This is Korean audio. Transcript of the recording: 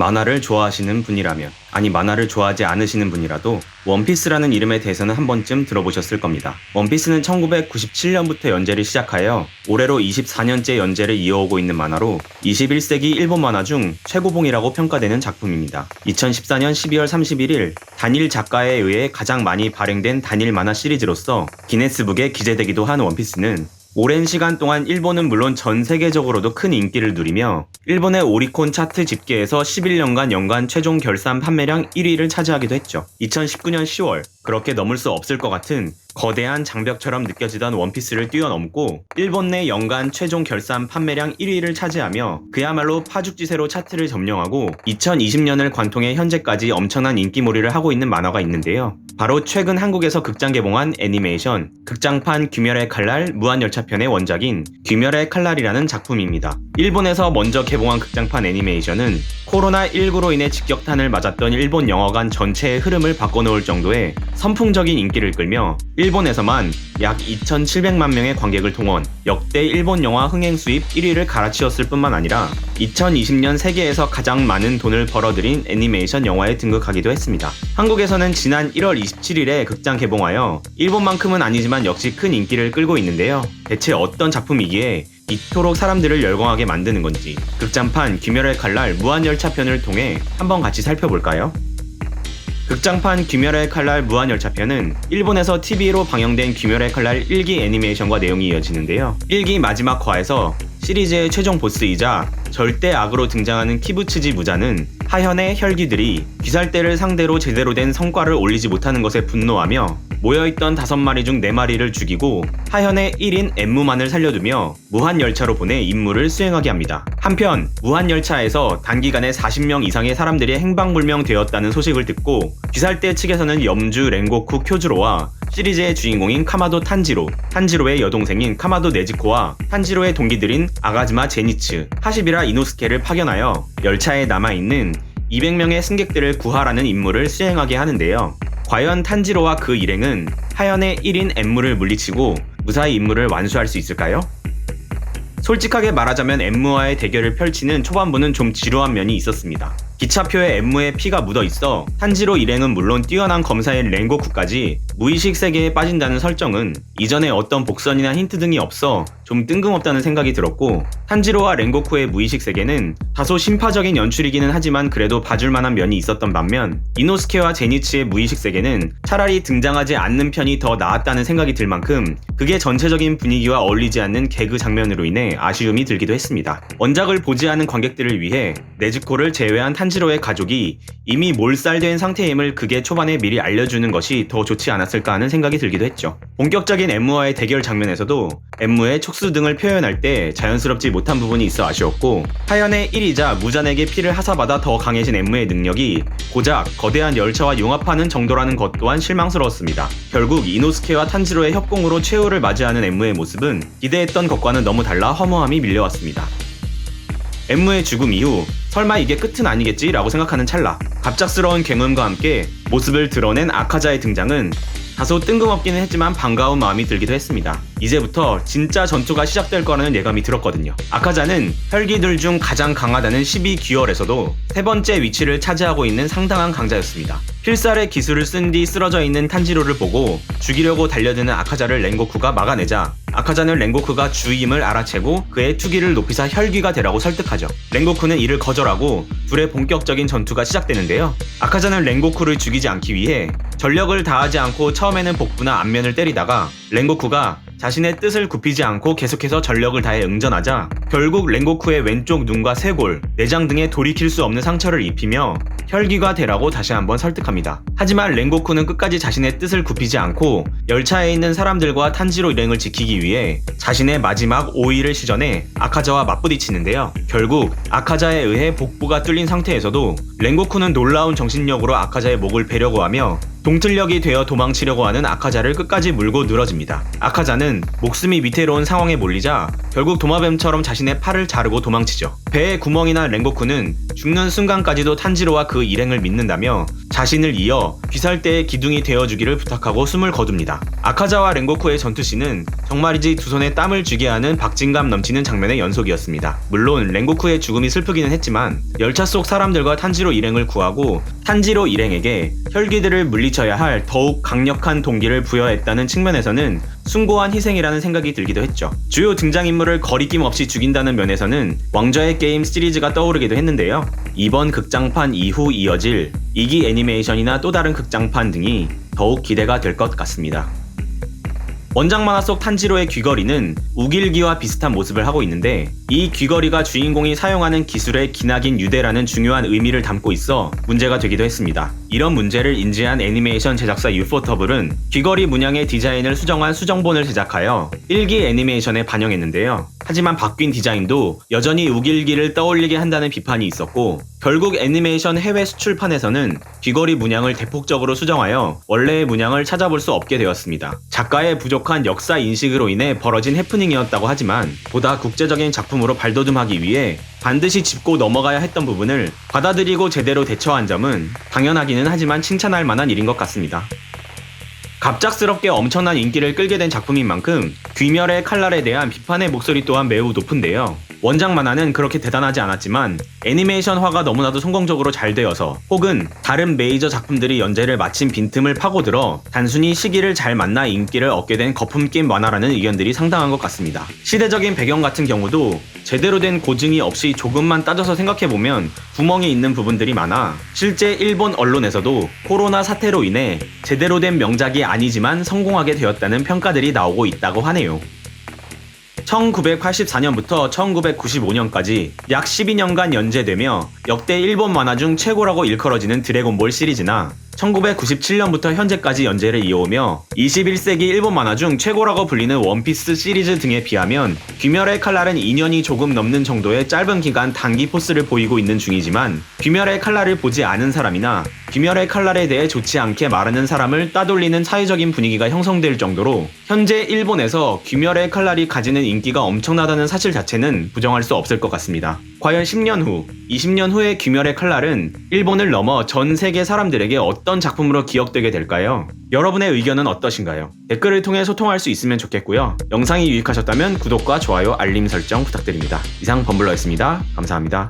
만화를 좋아하시는 분이라면, 아니 만화를 좋아하지 않으시는 분이라도 원피스라는 이름에 대해서는 한 번쯤 들어보셨을 겁니다. 원피스는 1997년부터 연재를 시작하여 올해로 24년째 연재를 이어오고 있는 만화로 21세기 일본 만화 중 최고봉이라고 평가되는 작품입니다. 2014년 12월 31일 단일 작가에 의해 가장 많이 발행된 단일 만화 시리즈로서 기네스북에 기재되기도 한 원피스는 오랜 시간 동안 일본은 물론 전 세계적으로도 큰 인기를 누리며 일본의 오리콘 차트 집계에서 11년간 연간 최종 결산 판매량 1위를 차지하기도 했죠. 2019년 10월 그렇게 넘을 수 없을 것 같은 거대한 장벽처럼 느껴지던 원피스를 뛰어넘고 일본 내 연간 최종 결산 판매량 1위를 차지하며 그야말로 파죽지세로 차트를 점령하고 2020년을 관통해 현재까지 엄청난 인기몰이를 하고 있는 만화가 있는데요. 바로 최근 한국에서 극장 개봉한 애니메이션 극장판 귀멸의 칼날 무한열차편의 원작인 귀멸의 칼날이라는 작품입니다. 일본에서 먼저 개봉한 극장판 애니메이션은 코로나19로 인해 직격탄을 맞았던 일본 영화관 전체의 흐름을 바꿔놓을 정도의 선풍적인 인기를 끌며 일본에서만 약 2,700만 명의 관객을 동원, 역대 일본 영화 흥행 수입 1위를 갈아치웠을 뿐만 아니라 2020년 세계에서 가장 많은 돈을 벌어들인 애니메이션 영화에 등극하기도 했습니다. 한국에서는 지난 1월 27일에 극장 개봉하여 일본만큼은 아니지만 역시 큰 인기를 끌고 있는데요. 대체 어떤 작품이기에 이토록 사람들을 열광하게 만드는 건지 극장판 귀멸의 칼날 무한열차편을 통해 한번 같이 살펴볼까요? 극장판 귀멸의 칼날 무한열차편은 일본에서 TV로 방영된 귀멸의 칼날 1기 애니메이션과 내용이 이어지는데요. 1기 마지막 화에서 시리즈의 최종 보스이자 절대 악으로 등장하는 키부츠지 무자는 하현의 혈귀들이 귀살대를 상대로 제대로 된 성과를 올리지 못하는 것에 분노하며 모여있던 5마리 중 4마리를 죽이고 하현의 1인 엠무만을 살려두며 무한열차로 보내 임무를 수행하게 합니다. 한편 무한열차에서 단기간에 40명 이상의 사람들이 행방불명되었다는 소식을 듣고 귀살대 측에서는 염주 랭고쿠 쿄주로와 시리즈의 주인공인 카마도 탄지로의 여동생인 카마도 네지코와 탄지로의 동기들인 아가즈마 제니츠, 하시비라 이노스케를 파견하여 열차에 남아있는 200명의 승객들을 구하라는 임무를 수행하게 하는데요. 과연 탄지로와 그 일행은 하연의 1인 엠무를 물리치고 무사히 임무를 완수할 수 있을까요? 솔직하게 말하자면 엠무와의 대결을 펼치는 초반부는 좀 지루한 면이 있었습니다. 기차표에 엠무의 피가 묻어있어 탄지로 일행은 물론 뛰어난 검사인 랭고쿠까지 무의식 세계에 빠진다는 설정은 이전에 어떤 복선이나 힌트 등이 없어 좀 뜬금없다는 생각이 들었고, 탄지로와 랭고쿠의 무의식 세계는 다소 신파적인 연출이기는 하지만 그래도 봐줄만한 면이 있었던 반면 이노스케와 제니츠의 무의식 세계는 차라리 등장하지 않는 편이 더 나았다는 생각이 들 만큼 그게 전체적인 분위기와 어울리지 않는 개그 장면으로 인해 아쉬움이 들기도 했습니다. 원작을 보지 않은 관객들을 위해 네즈코를 제외한 탄지로의 가족이 이미 몰살된 상태임을 극의 초반에 미리 알려주는 것이 더 좋지 않았을까 하는 생각이 들기도 했죠. 본격적인 엠무와의 대결 장면에서도 엠무의 촉수 등을 표현할 때 자연스럽지 못한 부분이 있어 아쉬웠고, 하연의 1위자 무잔에게 피를 하사받아 더 강해진 엠무의 능력이 고작 거대한 열차와 융합하는 정도라는 것 또한 실망스러웠습니다. 결국 이노스케와 탄지로의 협공으로 최후를 맞이하는 엠무의 모습은 기대했던 것과는 너무 달라 허무함이 밀려왔습니다. 엠무의 죽음 이후 설마 이게 끝은 아니겠지? 라고 생각하는 찰나 갑작스러운 굉음과 함께 모습을 드러낸 아카자의 등장은 다소 뜬금없기는 했지만 반가운 마음이 들기도 했습니다. 이제부터 진짜 전투가 시작될 거라는 예감이 들었거든요. 아카자는 혈기들 중 가장 강하다는 12귀월에서도 세 번째 위치를 차지하고 있는 상당한 강자였습니다. 필살의 기술을 쓴 뒤 쓰러져 있는 탄지로를 보고 죽이려고 달려드는 아카자를 랭고쿠가 막아내자 아카자는 랭고쿠가 주임을 알아채고 그의 투기를 높이사 혈귀가 되라고 설득하죠. 랭고쿠는 이를 거절하고 둘의 본격적인 전투가 시작되는데요. 아카자는 랭고쿠를 죽이지 않기 위해 전력을 다하지 않고 처음에는 복부나 안면을 때리다가 랭고쿠가 자신의 뜻을 굽히지 않고 계속해서 전력을 다해 응전하자 결국 랭고쿠의 왼쪽 눈과 쇄골, 내장 등에 돌이킬 수 없는 상처를 입히며 혈귀가 되라고 다시 한번 설득합니다. 하지만 랭고쿠는 끝까지 자신의 뜻을 굽히지 않고 열차에 있는 사람들과 탄지로 일행을 지키기 위해 자신의 마지막 오의를 시전해 아카자와 맞부딪히는데요. 결국 아카자에 의해 복부가 뚫린 상태에서도 랭고쿠는 놀라운 정신력으로 아카자의 목을 베려고 하며 동틀력이 되어 도망치려고 하는 아카자를 끝까지 물고 늘어집니다. 아카자는 목숨이 위태로운 상황에 몰리자 결국 도마뱀처럼 자신의 팔을 자르고 도망치죠. 배에 구멍이 난 랭고쿠는 죽는 순간까지도 탄지로와 그 일행을 믿는다며 자신을 이어 귀살대의 기둥이 되어주기를 부탁하고 숨을 거둡니다. 아카자와 랭고쿠의 전투씬은 정말이지 두 손에 땀을 쥐게 하는 박진감 넘치는 장면의 연속이었습니다. 물론 랭고쿠의 죽음이 슬프기는 했지만 열차 속 사람들과 탄지로 일행을 구하고 탄지로 일행에게 혈기들을 물리쳐야 할 더욱 강력한 동기를 부여했다는 측면에서는 숭고한 희생이라는 생각이 들기도 했죠. 주요 등장인물을 거리낌 없이 죽인다는 면에서는 왕좌의 게임 시리즈가 떠오르기도 했는데요. 이번 극장판 이후 이어질 2기 애니메이션이나 또 다른 극장판 등이 더욱 기대가 될 것 같습니다. 원작 만화 속 탄지로의 귀걸이는 우길기와 비슷한 모습을 하고 있는데 이 귀걸이가 주인공이 사용하는 기술의 기나긴 유대라는 중요한 의미를 담고 있어 문제가 되기도 했습니다. 이런 문제를 인지한 애니메이션 제작사 유포터블은 귀걸이 문양의 디자인을 수정한 수정본을 제작하여 1기 애니메이션에 반영했는데요. 하지만 바뀐 디자인도 여전히 우길기를 떠올리게 한다는 비판이 있었고 결국 애니메이션 해외 수출판에서는 귀걸이 문양을 대폭적으로 수정하여 원래의 문양을 찾아볼 수 없게 되었습니다. 작가의 부족한 역사 인식으로 인해 벌어진 해프닝이었다고 하지만 보다 국제적인 작품으로 발돋움하기 위해 반드시 짚고 넘어가야 했던 부분을 받아들이고 제대로 대처한 점은 당연하기는 하지만 칭찬할 만한 일인 것 같습니다. 갑작스럽게 엄청난 인기를 끌게 된 작품인 만큼 귀멸의 칼날에 대한 비판의 목소리 또한 매우 높은데요. 원작 만화는 그렇게 대단하지 않았지만 애니메이션화가 너무나도 성공적으로 잘 되어서 혹은 다른 메이저 작품들이 연재를 마친 빈틈을 파고들어 단순히 시기를 잘 만나 인기를 얻게 된 거품게임 만화라는 의견들이 상당한 것 같습니다. 시대적인 배경 같은 경우도 제대로 된 고증이 없이 조금만 따져서 생각해보면 구멍이 있는 부분들이 많아 실제 일본 언론에서도 코로나 사태로 인해 제대로 된 명작이 아니지만 성공하게 되었다는 평가들이 나오고 있다고 하네요. 1984년부터 1995년까지 약 12년간 연재되며 역대 일본 만화 중 최고라고 일컬어지는 드래곤볼 시리즈나 1997년부터 현재까지 연재를 이어오며 21세기 일본 만화 중 최고라고 불리는 원피스 시리즈 등에 비하면 귀멸의 칼날은 2년이 조금 넘는 정도의 짧은 기간 단기 포스를 보이고 있는 중이지만 귀멸의 칼날을 보지 않은 사람이나 귀멸의 칼날에 대해 좋지 않게 말하는 사람을 따돌리는 사회적인 분위기가 형성될 정도로 현재 일본에서 귀멸의 칼날이 가지는 인기가 엄청나다는 사실 자체는 부정할 수 없을 것 같습니다. 과연 10년 후, 20년 후의 귀멸의 칼날은 일본을 넘어 전 세계 사람들에게 어떤 작품으로 기억되게 될까요? 여러분의 의견은 어떠신가요? 댓글을 통해 소통할 수 있으면 좋겠고요. 영상이 유익하셨다면 구독과 좋아요, 알림 설정 부탁드립니다. 이상 범블러였습니다. 감사합니다.